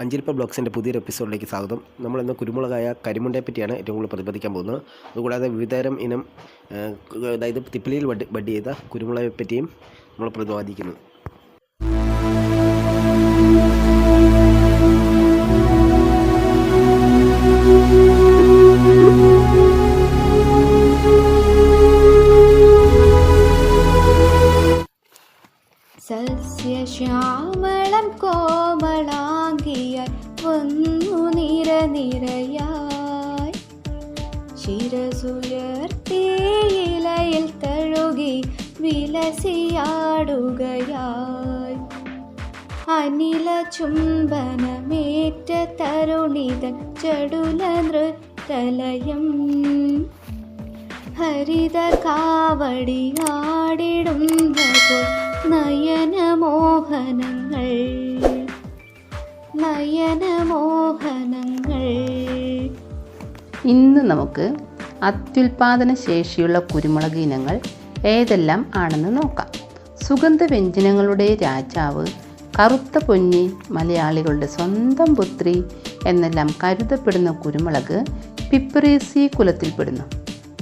അഞ്ചിരിപ്പ ബ്ലോഗ്സിൻ്റെ പുതിയൊരു എപ്പിസോഡിലേക്ക് സ്വാഗതം. നമ്മളിന്ന് കുരുമുളകായ കരിമുണ്ടയെ പറ്റിയാണ് ഏറ്റവും കൂടുതൽ പ്രതിപാദിക്കാൻ പോകുന്നത്. അതുകൂടാതെ വിവിധതരം ഇനം അതായത് തിപ്പിലിയിൽ ബഡ് ചെയ്ത കുരുമുളകെ പറ്റിയും നമ്മൾ പ്രതിപാദിക്കുന്നു. സസ്യശ്യാമളം കോമളാംഗിയായി വന്നു നിരനിരയായി ശിരസുയർത്തി ഇലയിൽ തഴുകി വിലസിയാടുകയായി അനില ചുംബനമേറ്റ തരുണിതൻ ചടുല നൃത്തലയം ഹരിത കാവടിയാടിടുന്നപ്പോൾ നയനമോഹനങ്ങൾ. ഇന്ന് നമുക്ക് അത്യുൽപാദന ശേഷിയുള്ള കുരുമുളക് ഇനങ്ങൾ ഏതെല്ലാം ആണെന്ന് നോക്കാം. സുഗന്ധവ്യഞ്ജനങ്ങളുടെ രാജാവ്, കറുത്ത പൊന്നി, മലയാളികളുടെ സ്വന്തം പുത്രി എന്നെല്ലാം കരുതപ്പെടുന്ന കുരുമുളക് പിപ്പറേസി കുലത്തിൽപ്പെടുന്നു.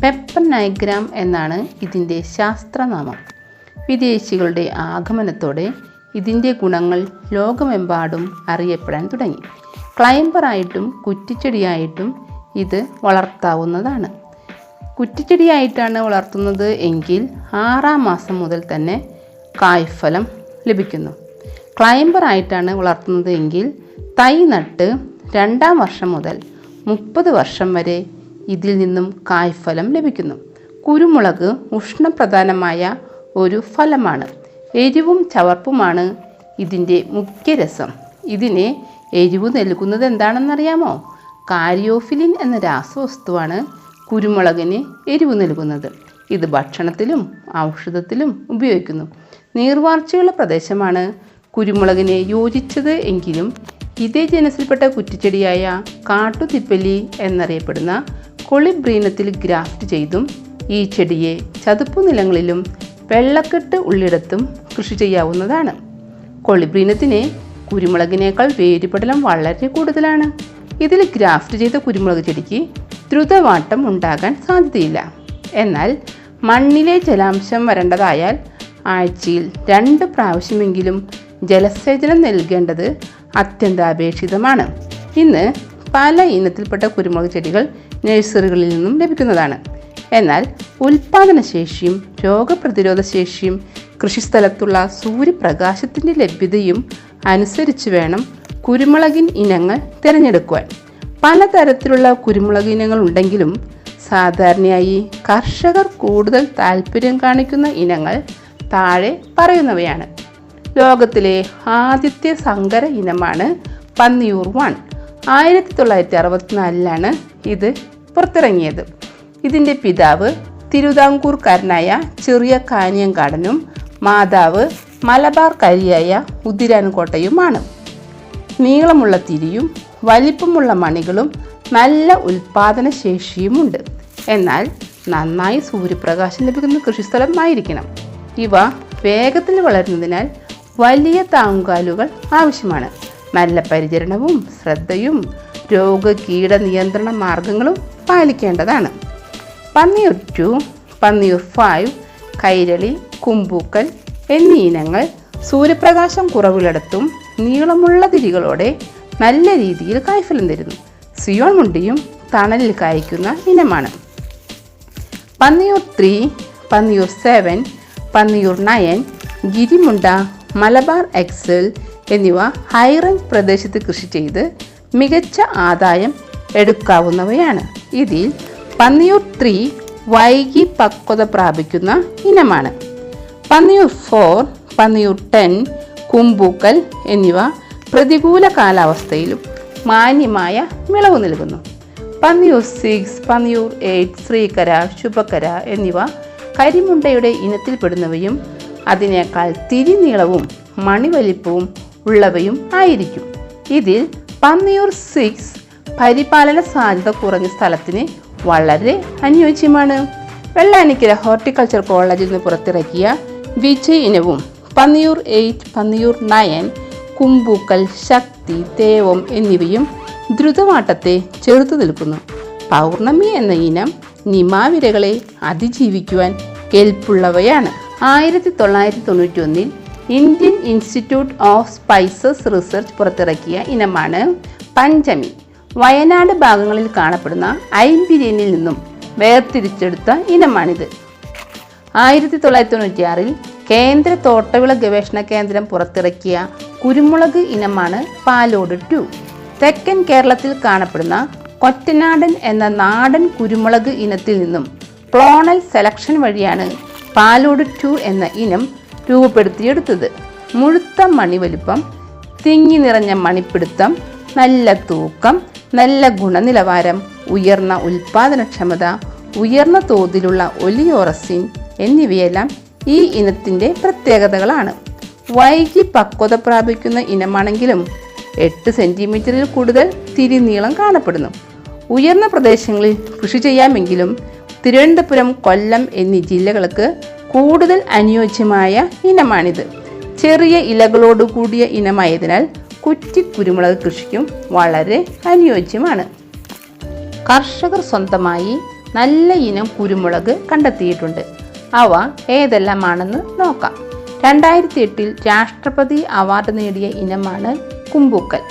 പെപ്പർ നൈഗ്രാം എന്നാണ് ഇതിൻ്റെ ശാസ്ത്രനാമം. വിദേശികളുടെ ആഗമനത്തോടെ ഇതിൻ്റെ ഗുണങ്ങൾ ലോകമെമ്പാടും അറിയപ്പെടാൻ തുടങ്ങി. ക്ലൈംബറായിട്ടും കുറ്റിച്ചെടിയായിട്ടും ഇത് വളർത്താവുന്നതാണ്. കുറ്റിച്ചെടിയായിട്ടാണ് വളർത്തുന്നത് എങ്കിൽ 6-ാം മാസം മുതൽ തന്നെ കായ്ഫലം ലഭിക്കുന്നു. ക്ലൈംബറായിട്ടാണ് വളർത്തുന്നത് എങ്കിൽ തൈ നട്ട് 2-ാം വർഷം മുതൽ 30 വർഷം വരെ ഇതിൽ നിന്നും കായ്ഫലം ലഭിക്കുന്നു. കുരുമുളക് ഉഷ്ണപ്രധാനമായ ഒരു ഫലമാണ്. എരിവും ചവർപ്പുമാണ് ഇതിൻ്റെ മുഖ്യ രസം. ഇതിന് എരിവ് നൽകുന്നത് എന്താണെന്നറിയാമോ? കാരിയോഫിലിൻ എന്ന രാസവസ്തുവാണ് കുരുമുളകിന് എരിവ് നൽകുന്നത്. ഇത് ഭക്ഷണത്തിലും ഔഷധത്തിലും ഉപയോഗിക്കുന്നു. നീർവാർച്ചയുള്ള പ്രദേശമാണ് കുരുമുളകിന് യോജിച്ചത് എങ്കിലും ഇതേ ജനസിൽപ്പെട്ട കുറ്റിച്ചെടിയായ കാട്ടുതിപ്പല്ലി എന്നറിയപ്പെടുന്ന കൊളിബ്രീനത്തിൽ ഗ്രാഫ്റ്റ് ചെയ്തും ഈ ചെടിയെ ചതുപ്പു നിലങ്ങളിലും വെള്ളക്കെട്ട് ഉള്ളിടത്തും കൃഷി ചെയ്യാവുന്നതാണ്. കൊളിബ്രീനത്തിന് കുരുമുളകിനേക്കാൾ വേരുപടലം വളരെ കൂടുതലാണ്. ഇതിൽ ഗ്രാഫ്റ്റ് ചെയ്ത കുരുമുളക് ചെടിക്ക് ദ്രുതവാട്ടം ഉണ്ടാകാൻ സാധ്യതയില്ല. എന്നാൽ മണ്ണിലെ ജലാംശം വരേണ്ടതായാൽ ആഴ്ചയിൽ 2 പ്രാവശ്യമെങ്കിലും ജലസേചനം നൽകേണ്ടത് അത്യന്താപേക്ഷിതമാണ്. ഇന്ന് പല ഇനത്തിൽപ്പെട്ട കുരുമുളക് ചെടികൾ നഴ്സറികളിൽ നിന്നും ലഭിക്കുന്നതാണ്. എന്നാൽ ഉൽപാദനശേഷിയും രോഗപ്രതിരോധ ശേഷിയും കൃഷിസ്ഥലത്തുള്ള സൂര്യപ്രകാശത്തിൻ്റെ ലഭ്യതയും അനുസരിച്ച് വേണം കുരുമുളകിൻ ഇനങ്ങൾ തിരഞ്ഞെടുക്കുവാൻ. പലതരത്തിലുള്ള കുരുമുളക് ഇനങ്ങൾ ഉണ്ടെങ്കിലും സാധാരണയായി കർഷകർ കൂടുതൽ താല്പര്യം കാണിക്കുന്ന ഇനങ്ങൾ താഴെ പറയുന്നവയാണ്. ലോകത്തിലെ ആദ്യത്തെ സങ്കര ഇനമാണ് പന്നിയൂർ 1. 1964 ഇത് പുറത്തിറങ്ങിയത്. ഇതിൻ്റെ പിതാവ് തിരുവിതാംകൂർക്കാരനായ ചെറിയ കാനിയങ്കാടനും മാതാവ് മലബാർക്കാരിയായ ഉദിരാൻകോട്ടയുമാണ്. നീളമുള്ള തിരിയും വലിപ്പമുള്ള മണികളും നല്ല ഉൽപാദന ശേഷിയുമുണ്ട്. എന്നാൽ നന്നായി സൂര്യപ്രകാശം ലഭിക്കുന്ന കൃഷിസ്ഥലമായിരിക്കണം. ഇവ വേഗത്തിൽ വളരുന്നതിനാൽ വലിയ താങ്ങുകാലുകൾ ആവശ്യമാണ്. നല്ല പരിചരണവും ശ്രദ്ധയും രോഗകീട നിയന്ത്രണ മാർഗങ്ങളും പാലിക്കേണ്ടതാണ്. പന്നിയൂർ 2, പന്നിയൂർ 5, കൈരളി, കുമ്പൂക്കൽ എന്നീ ഇനങ്ങൾ സൂര്യപ്രകാശം കുറവിലിടത്തും നീളമുള്ള തിരികളോടെ നല്ല രീതിയിൽ കായ്ഫലം തരുന്നു. സിയോൺ മുണ്ടിയും തണലിൽ കായ്ക്കുന്ന ഇനമാണ്. പന്നിയൂർ 3, പന്നിയൂർ 7, പന്നിയൂർ 9, ഗിരിമുണ്ട, മലബാർ എക്സൽ എന്നിവ ഹൈറേഞ്ച് പ്രദേശത്ത് കൃഷി ചെയ്ത് മികച്ച ആദായം എടുക്കാവുന്നവയാണ്. ഇതിൽ പന്നിയൂർ 3 വൈകി പക്വത പ്രാപിക്കുന്ന ഇനമാണ്. പന്നിയൂർ 4, പന്നിയൂർ 10, കുമ്പൂക്കൽ എന്നിവ പ്രതികൂല കാലാവസ്ഥയിലും മാന്യമായ വിളവ് നൽകുന്നു. പന്നിയൂർ 6, പന്നിയൂർ 8, ശ്രീകര, ശുഭകര എന്നിവ കരിമുണ്ടയുടെ ഇനത്തിൽപ്പെടുന്നവയും അതിനേക്കാൾ തിരിനീളവും മണിവലിപ്പവും ഉള്ളവയും ആയിരിക്കും. ഇതിൽ പന്നിയൂർ 6 പരിപാലന സാധ്യത കുറഞ്ഞ സ്ഥലത്തിന് വളരെ അനുയോജ്യമാണ്. വെള്ളാനിക്കര ഹോർട്ടിക്കൾച്ചർ കോളേജിൽ നിന്ന് പുറത്തിറക്കിയ വിജയ് ഇനവും പന്നിയൂർ 8, പന്നിയൂർ 9, കുമ്പൂക്കൽ, ശക്തി ശക്തി, തേവം എന്നിവയും ദ്രുതവാട്ടത്തെ ചെറുത്തു നിൽക്കുന്നു. പൗർണമി എന്ന ഇനം നിമാവിരകളെ അതിജീവിക്കുവാൻ കെൽപ്പുള്ളവയാണ്. 1991 Indian institute of spices research പുറത്തിറക്കിയ ഇനമാണ് പഞ്ചമി. വയനാട് ഭാഗങ്ങളിൽ കാണപ്പെടുന്ന ഐബിരിയനിൽ നിന്നും വേർതിരിച്ചെടുത്ത ഇനമാണിത്. 1996 കേന്ദ്ര തോട്ടവിള ഗവേഷണ കേന്ദ്രം പുറത്തിറക്കിയ കുരുമുളക് ഇനമാണ് പാലോട് 2. തെക്കൻ കേരളത്തിൽ കാണപ്പെടുന്ന കൊറ്റനാടൻ എന്ന നാടൻ കുരുമുളക് ഇനത്തിൽ നിന്നും ക്ലോണൽ സെലക്ഷൻ വഴിയാണ് പാലോട് 2 എന്ന ഇനം രൂപപ്പെടുത്തിയെടുത്തത്. മുഴുത്ത മണിവലുപ്പം, തിങ്ങി നിറഞ്ഞ മണിപ്പിടുത്തം, നല്ല തൂക്കം, നല്ല ഗുണനിലവാരം, ഉയർന്ന ഉൽപാദനക്ഷമത, ഉയർന്ന തോതിലുള്ള ഒലിയോറസിൻ എന്നിവയെല്ലാം ഈ ഇനത്തിൻ്റെ പ്രത്യേകതകളാണ്. വൈകി പക്വത പ്രാപിക്കുന്ന ഇനമാണെങ്കിലും 8 സെൻറ്റിമീറ്ററിൽ കൂടുതൽ തിരിനീളം കാണപ്പെടുന്നു. ഉയർന്ന പ്രദേശങ്ങളിൽ കൃഷി ചെയ്യാമെങ്കിലും തിരുവനന്തപുരം, കൊല്ലം എന്നീ ജില്ലകൾക്ക് കൂടുതൽ അനുയോജ്യമായ ഇനമാണിത്. ചെറിയ ഇലകളോടുകൂടിയ ഇനമായതിനാൽ കുറ്റി കുരുമുളക് കൃഷിക്കും വളരെ അനുയോജ്യമാണ്. കർഷകർ സ്വന്തമായി നല്ല ഇനം കുരുമുളക് കണ്ടെത്തിയിട്ടുണ്ട്. അവ ഏതെല്ലാമാണെന്ന് നോക്കാം. 2008 രാഷ്ട്രപതി അവാർഡ് നേടിയ ഇനമാണ് കുമ്പൂക്കൽ.